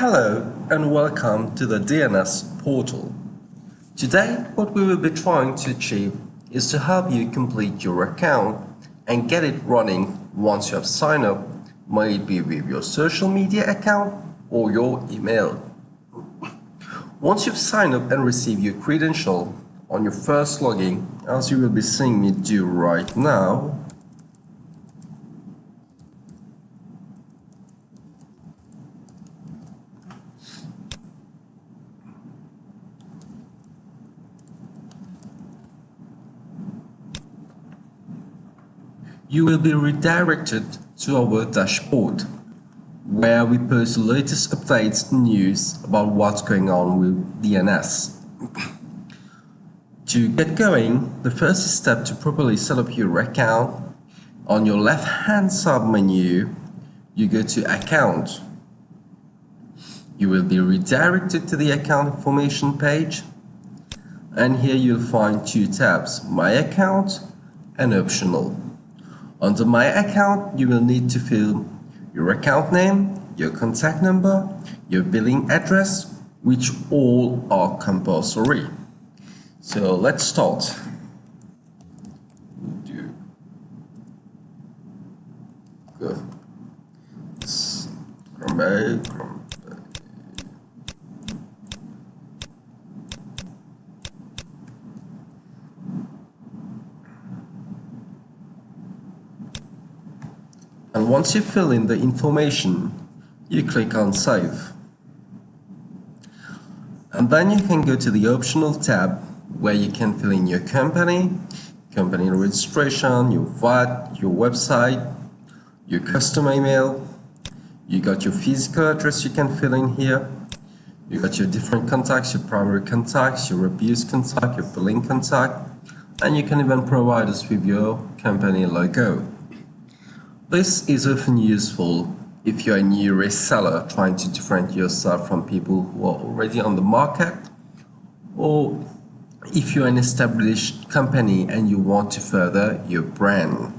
Hello and welcome to the DNS portal. Today, what we will be trying to achieve is to help you complete your account and get it running once you have signed up, may it be with your social media account or your email. Once you've signed up and received your credential on your first login, as you will be seeing me do right now, you will be redirected to our dashboard, where we post the latest updates and news about what's going on with DNS. To get going, the first step to properly set up your account, on your left-hand side menu, you go to Account. You will be redirected to the account information page, and here you'll find two tabs, My Account and Optional. Under My Account, you will need to fill your account name, your contact number, your billing address, which all are compulsory. So let's start. And once you fill in the information, you click on Save. And then you can go to the Optional tab where you can fill in your company registration, your VAT, your website, your customer email. You got your physical address you can fill in here. You got your different contacts, your primary contacts, your abuse contact, your billing contact, and you can even provide us with your company logo. This is often useful if you're a new reseller trying to differentiate yourself from people who are already on the market, or if you're an established company and you want to further your brand.